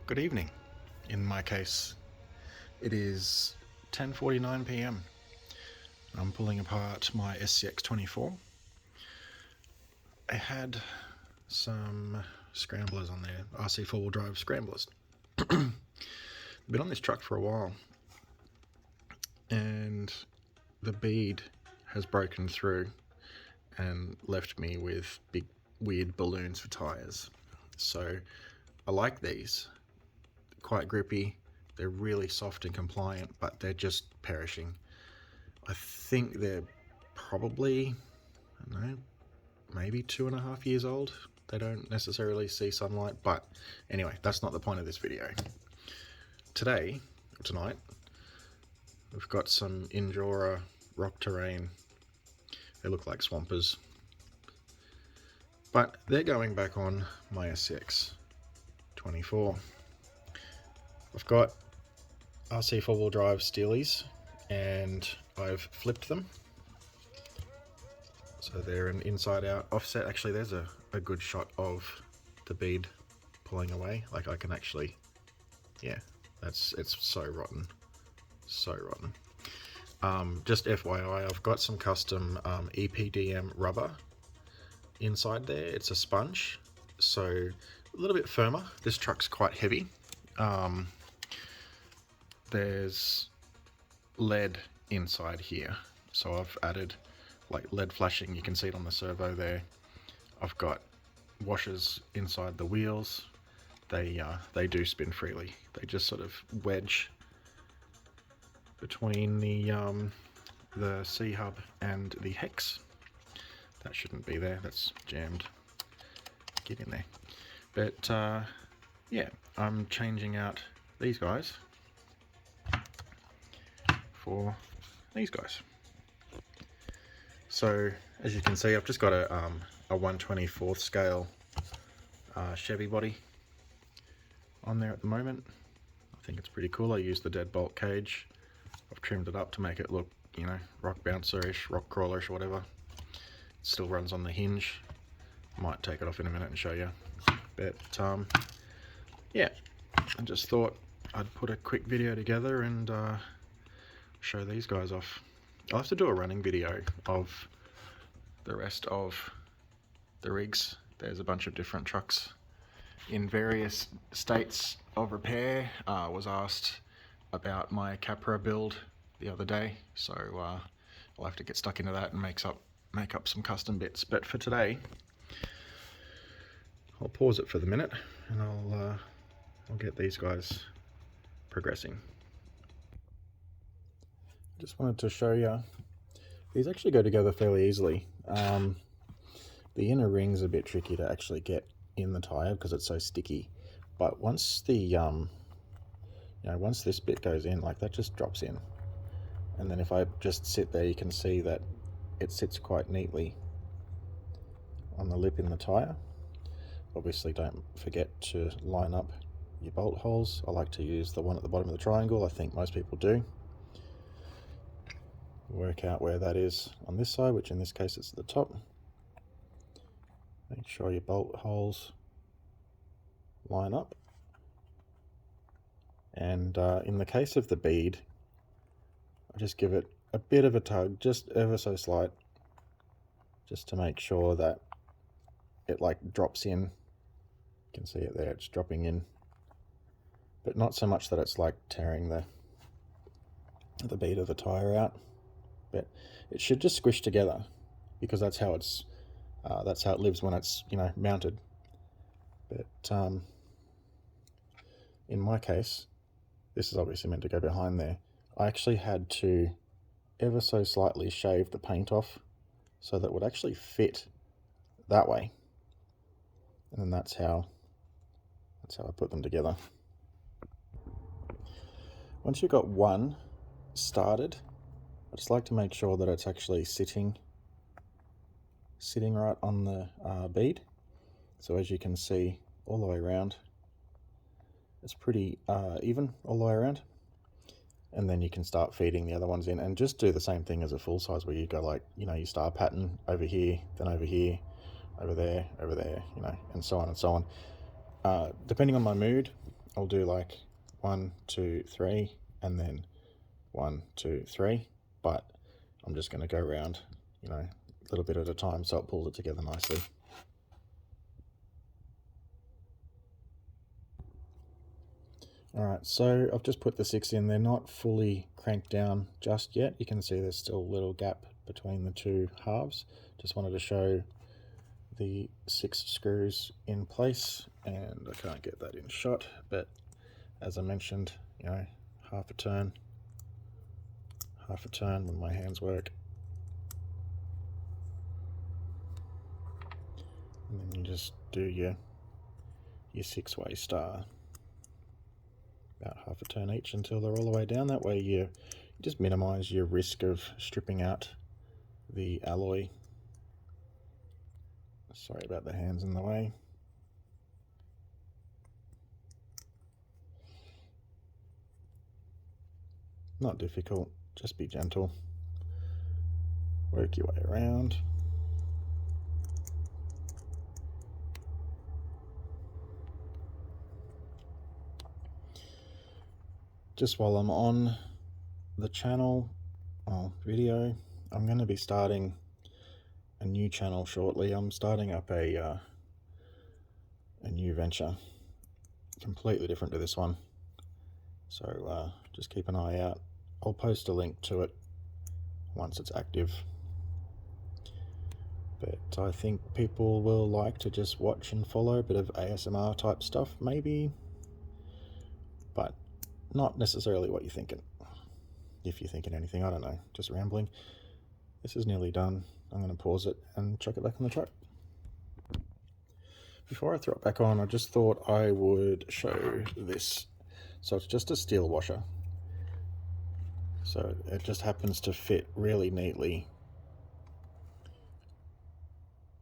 Good evening. In my case, it is 10:49 p.m. I'm pulling apart my SCX24. I had some scramblers on there, RC four-wheel drive scramblers. Been on this truck for a while, and the bead has broken through and left me with big weird balloons for tires. So I like these, quite grippy. They're really soft and compliant, but they're just perishing. I think they're probably, I don't know, maybe 2.5 years old. They don't necessarily see sunlight, but anyway, that's not the point of this video. Tonight, we've got some Injora rock terrain. They look like swampers, but they're going back on my SCX24. I've got RC four-wheel drive steelies and I've flipped them. So they're an inside out offset. Actually, there's a good shot of the bead pulling away. Like I can actually, yeah, it's so rotten, so rotten. Just FYI, I've got some custom EPDM rubber inside there. It's a sponge, so a little bit firmer. This truck's quite heavy. There's LED inside here, so I've added like LED flashing. You can see it on the servo there. I've got washers inside the wheels. They do spin freely. They just sort of wedge between the C hub and the hex. That shouldn't be there. That's jammed. Get in there. But yeah, I'm changing out these guys for these guys. So as you can see, I've just got a 1/24 scale Chevy body on there at the moment. I think it's pretty cool. I used the deadbolt cage. I've trimmed it up to make it look, you know, rock bouncer-ish, rock crawler-ish, whatever. It still runs on the hinge. Might take it off in a minute and show you. But yeah, I just thought I'd put a quick video together and show these guys off. I'll have to do a running video of the rest of the rigs. There's a bunch of different trucks in various states of repair. Was asked about my Capra build the other day, so I'll have to get stuck into that and make up some custom bits. But for today, I'll pause it for the minute and I'll get these guys progressing. Just wanted to show you, these actually go together fairly easily. The inner ring's a bit tricky to actually get in the tire because it's so sticky, but once the once this bit goes in, like that just drops in, and then if I just sit there, you can see that it sits quite neatly on the lip in the tire. Obviously, don't forget to line up your bolt holes. I like to use the one at the bottom of the triangle. I think most people do. Work out where that is on this side, which in this case it's at the top. Make sure your bolt holes line up. And in the case of the bead, I just give it a bit of a tug, just ever so slight, just to make sure that it like drops in. You can see it there, it's dropping in, but not so much that it's like tearing the bead of the tire out. But it should just squish together because that's how it lives when it's, you know, mounted. But in my case, this is obviously meant to go behind there. I actually had to ever so slightly shave the paint off so that it would actually fit that way, and then that's how I put them together. Once you've got one started, I just like to make sure that it's actually sitting right on the bead. So as you can see, all the way around, it's pretty even all the way around. And then you can start feeding the other ones in, and just do the same thing as a full size, where you go like, you know, you star pattern over here, then over here, over there, you know, and so on and so on. Depending on my mood, I'll do like 1, 2, 3, and then 1, 2, 3, but I'm just going to go around, you know, a little bit at a time so it pulls it together nicely. Alright, so I've just put the 6 in. They're not fully cranked down just yet. You can see there's still a little gap between the two halves. Just wanted to show the 6 screws in place, and I can't get that in shot, but as I mentioned, you know, half a turn when my hands work, and then you just do your 6-way star, about half a turn each until they're all the way down. That way you just minimize your risk of stripping out the alloy. Sorry about the hands in the way. Not difficult, just be gentle. Work your way around. Just while I'm on the channel video, I'm going to be starting a new channel shortly. I'm starting up a new venture, completely different to this one. So just keep an eye out. I'll post a link to it once it's active. But I think people will like to just watch and follow a bit of ASMR type stuff, maybe, but not necessarily what you're thinking. If you're thinking anything, I don't know, just rambling. This is nearly done. I'm going to pause it and chuck it back on the truck. Before I throw it back on, I just thought I would show this. So it's just a steel washer. So it just happens to fit really neatly,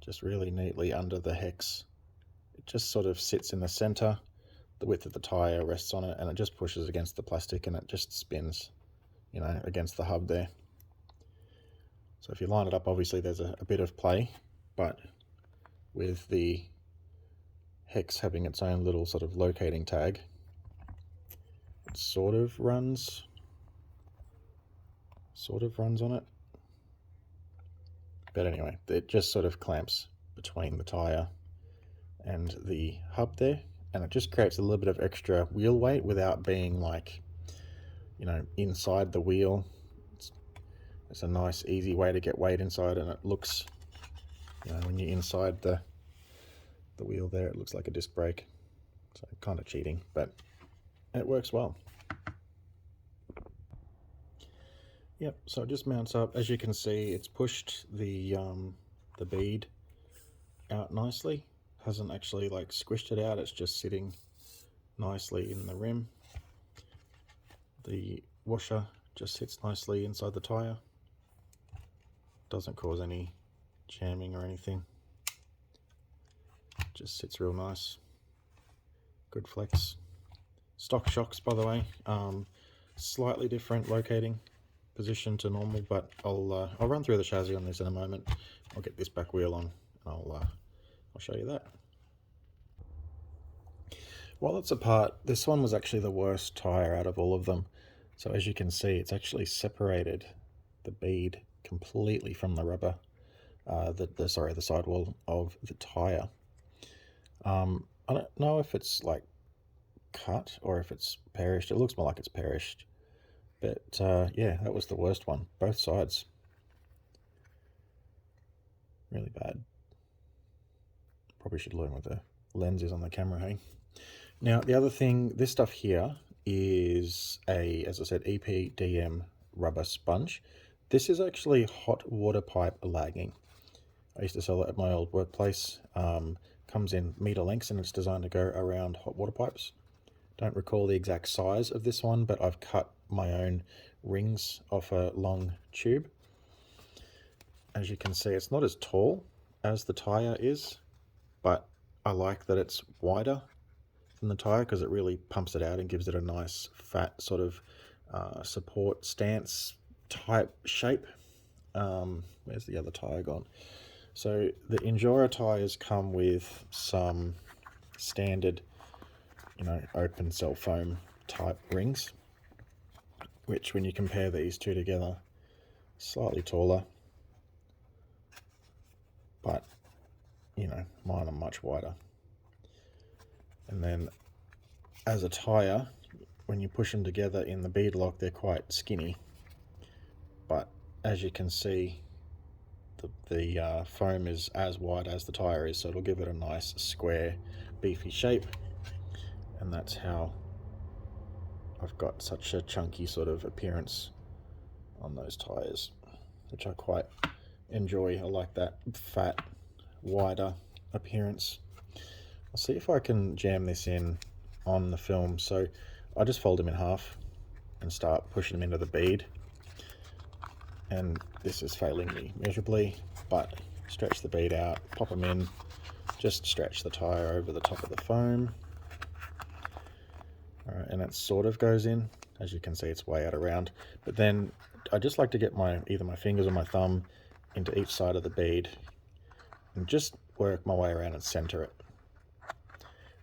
just really neatly under the hex. It just sort of sits in the center. The width of the tire rests on it, and it just pushes against the plastic, and it just spins, you know, against the hub there. So if you line it up, obviously there's a bit of play, but with the hex having its own little sort of locating tag, it sort of runs on it. But anyway, it just sort of clamps between the tire and the hub there, and it just creates a little bit of extra wheel weight without being like, you know, inside the wheel. It's a nice easy way to get weight inside, and it looks, you know, when you're inside the wheel there, it looks like a disc brake. So kind of cheating, but it works well. Yep, so it just mounts up. As you can see, it's pushed the bead out nicely. Hasn't actually like squished it out, it's just sitting nicely in the rim. The washer just sits nicely inside the tire. Doesn't cause any jamming or anything. Just sits real nice. Good flex. Stock shocks, by the way. Slightly different locating position to normal, but I'll run through the chassis on this in a moment. I'll get this back wheel on, and I'll show you that. While it's apart, this one was actually the worst tire out of all of them. So as you can see, it's actually separated the bead completely from the rubber, the sidewall of the tire. I don't know if it's like cut or if it's perished. It looks more like it's perished. But yeah, that was the worst one. Both sides. Really bad. Probably should learn what the lens is on the camera, hey? Now, the other thing, this stuff here is as I said, EPDM rubber sponge. This is actually hot water pipe lagging. I used to sell it at my old workplace. Comes in meter lengths, and it's designed to go around hot water pipes. Don't recall the exact size of this one, but I've cut my own rings off a long tube. As you can see, it's not as tall as the tire is, but I like that it's wider than the tire because it really pumps it out and gives it a nice fat sort of support stance type shape. Where's the other tire gone? So the Injora tires come with some standard, you know, open cell foam type rings, which when you compare these two together, slightly taller, but you know, mine are much wider. And then as a tire, when you push them together in the bead lock, they're quite skinny, but as you can see, the foam is as wide as the tire is, so it'll give it a nice square beefy shape, and that's how I've got such a chunky sort of appearance on those tires, which I quite enjoy. I like that fat, wider appearance. I'll see if I can jam this in on the film. So I just fold them in half and start pushing them into the bead, and this is failing me miserably, but stretch the bead out, pop them in, just stretch the tire over the top of the foam. All right, and it sort of goes in. As you can see, it's way out around, but then I just like to get either my fingers or my thumb into each side of the bead and just work my way around and center it.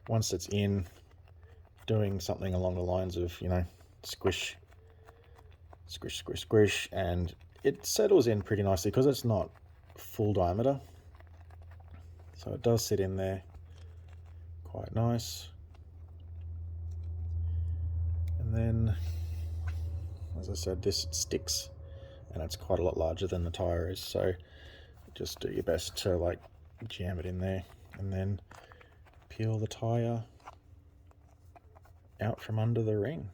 Once it's in, doing something along the lines of, you know, squish, squish, squish, squish, and it settles in pretty nicely because it's not full diameter, so it does sit in there quite nice. And then, as I said, this sticks, and it's quite a lot larger than the tire is, so just do your best to like jam it in there, and then peel the tire out from under the ring.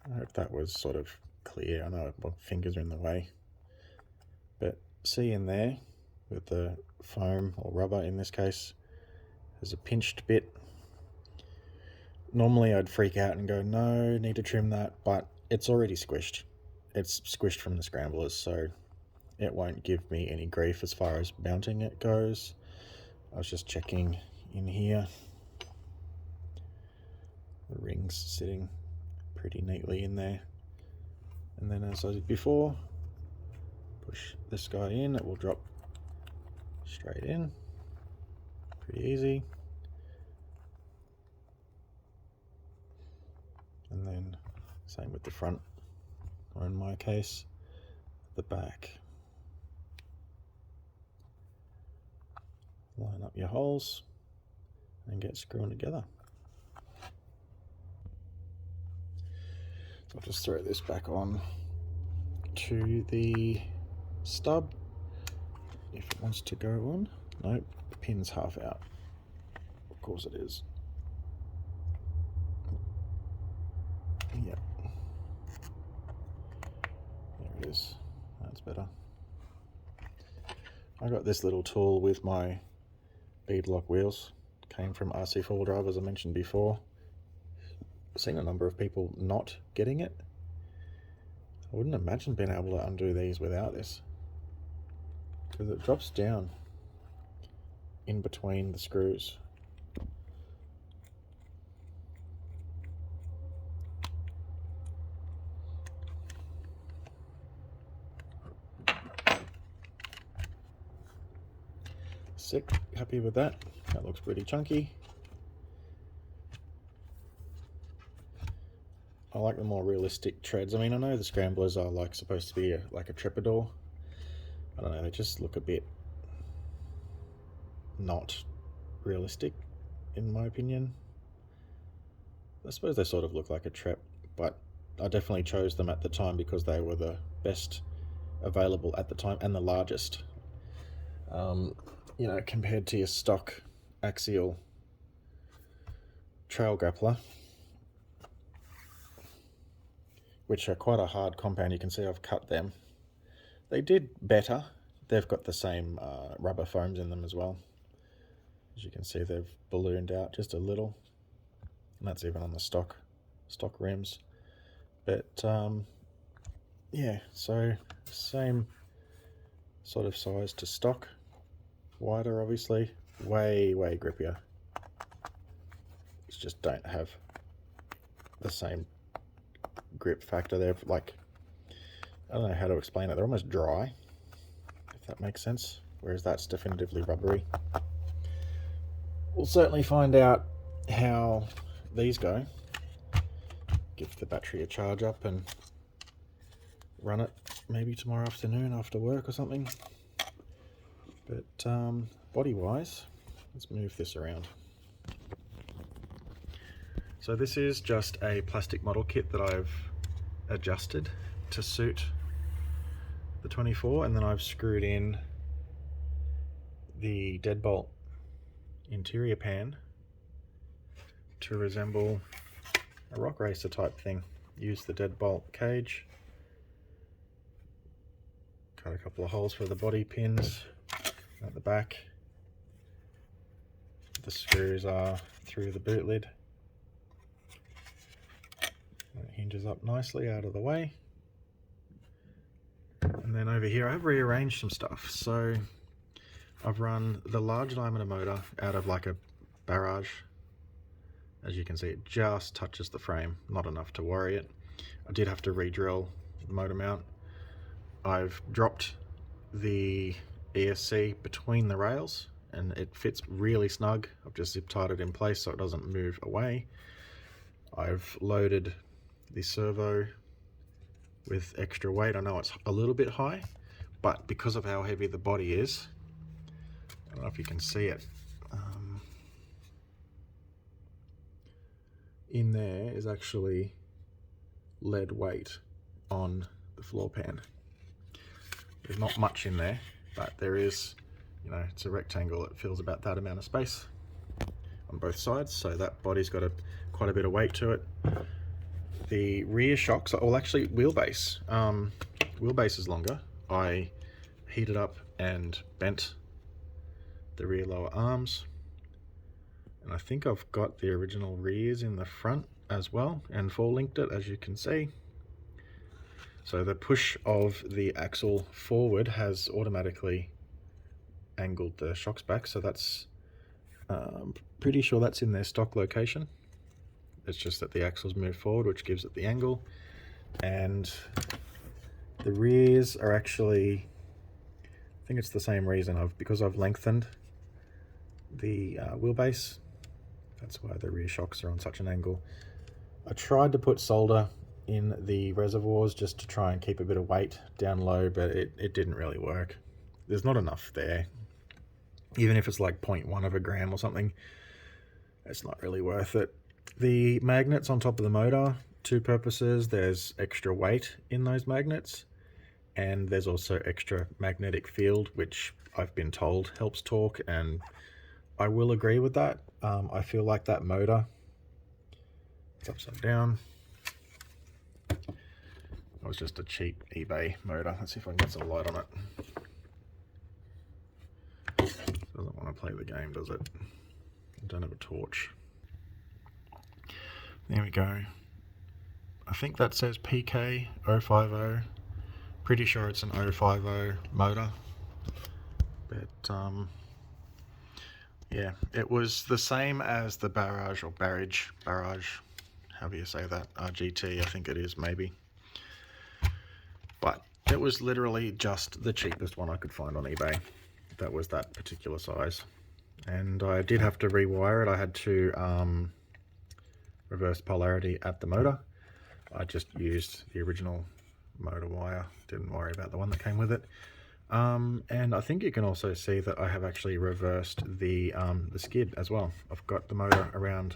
I hope that was sort of clear. I know my fingers are in the way, but see in there with the foam, or rubber in this case, there's a pinched bit. Normally I'd freak out and go, no, need to trim that, but it's already squished. It's squished from the scramblers, so it won't give me any grief as far as mounting it goes. I was just checking in here. The ring's sitting pretty neatly in there. And then, as I did before, push this guy in, it will drop straight in. Pretty easy. And then same with the front, or in my case, the back. Line up your holes and get screwing together. So I'll just throw this back on to the stub if it wants to go on. Nope, the pin's half out. Of course it is. Yep. There it is. That's better. I got this little tool with my beadlock wheels. Came from RC4 Drive, as I mentioned before. I've seen a number of people not getting it. I wouldn't imagine being able to undo these without this, because it drops down in between the screws. Sick, happy with that. That looks pretty chunky. I like the more realistic treads. I mean, I know the scramblers are like supposed to be like a Trepador. I don't know, they just look a bit not realistic in my opinion. I suppose they sort of look like a Trep, but I definitely chose them at the time because they were the best available at the time and the largest. You know, compared to your stock axial trail grappler, which are quite a hard compound. You can see I've cut them. They did better. They've got the same rubber foams in them as well. As you can see, they've ballooned out just a little, and that's even on the stock rims. But yeah, so same sort of size to stock, wider obviously, way grippier. These just don't have the same grip factor. They're like, I don't know how to explain it, they're almost dry, if that makes sense, whereas that's definitively rubbery. we'll certainly find out how these go. Give the battery a charge up and run it maybe tomorrow afternoon after work or something. But body wise, let's move this around. So this is just a plastic model kit that I've adjusted to suit the 24, and then I've screwed in the deadbolt interior pan to resemble a rock racer type thing. Use the deadbolt cage, cut a couple of holes for the body pins at the back. The screws are through the boot lid. It hinges up nicely out of the way. And then over here I've rearranged some stuff. So I've run the large diameter motor out of like a barrage. As you can see, it just touches the frame, not enough to worry it. I did have to re-drill the motor mount. I've dropped the ESC between the rails and it fits really snug. I've just zip tied it in place so it doesn't move away. I've loaded the servo with extra weight. I know it's a little bit high, but because of how heavy the body is, I don't know if you can see it, in there is actually lead weight on the floor pan. There's not much in there, but there is, you know, it's a rectangle. It fills about that amount of space on both sides, so that body's got quite a bit of weight to it. The rear shocks are all actually wheelbase. Wheelbase is longer. I heated up and bent the rear lower arms, and I think I've got the original rears in the front as well and full linked it, as you can see. So the push of the axle forward has automatically angled the shocks back, so that's pretty sure that's in their stock location. It's just that the axles move forward, which gives it the angle. And the rears are actually, I think it's the same reason, because I've lengthened the wheelbase. That's why the rear shocks are on such an angle. I tried to put solder in the reservoirs just to try and keep a bit of weight down low, but it didn't really work. There's not enough there. Even if it's like 0.1 of a gram or something, it's not really worth it. The magnets on top of the motor, two purposes. There's extra weight in those magnets, and there's also extra magnetic field, which I've been told helps torque, and I will agree with that. I feel like that motor, it's upside down. That was just a cheap eBay motor. Let's see if I can get some light on it. Doesn't want to play the game, does it? I don't have a torch. There we go. I think that says PK050. Pretty sure it's an 050 motor. But yeah, it was the same as the barrage, however you say that, GT I think it is, maybe. But it was literally just the cheapest one I could find on eBay. That was that particular size. And I did have to rewire it. I had to reverse polarity at the motor. I just used the original motor wire, didn't worry about the one that came with it. And I think you can also see that I have actually reversed the skid as well. I've got the motor around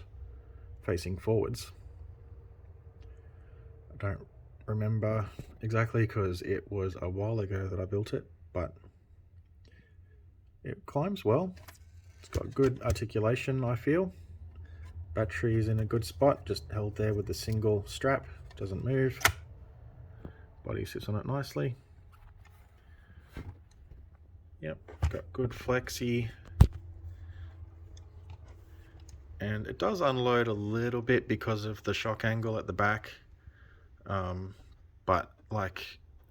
facing forwards. I don't remember exactly because it was a while ago that I built it, but it climbs well. It's got good articulation, I feel. Battery is in a good spot, just held there with the single strap, doesn't move. Body sits on it nicely. Yep, got good flexi. And it does unload a little bit because of the shock angle at the back. But like,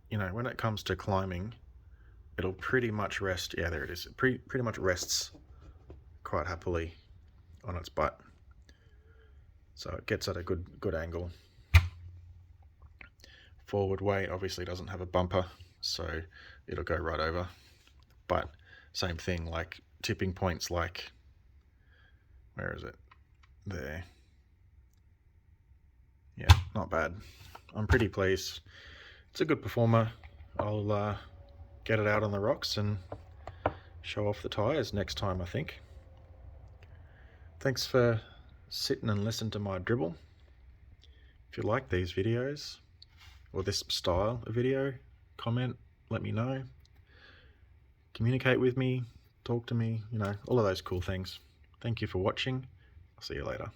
you know, when it comes to climbing, it'll pretty much rest. Yeah, there it is. It pretty much rests quite happily on its butt. So it gets at a good angle. Forward weight obviously doesn't have a bumper, so it'll go right over. But same thing, like tipping points like Where is it? There. Yeah, not bad. I'm pretty pleased. It's a good performer. I'll get it out on the rocks and show off the tyres next time, I think. Thanks for sitting and listening to my dribble. If you like these videos or this style of video, comment, let me know. Communicate with me, talk to me, you know, all of those cool things. Thank you for watching. I'll see you later.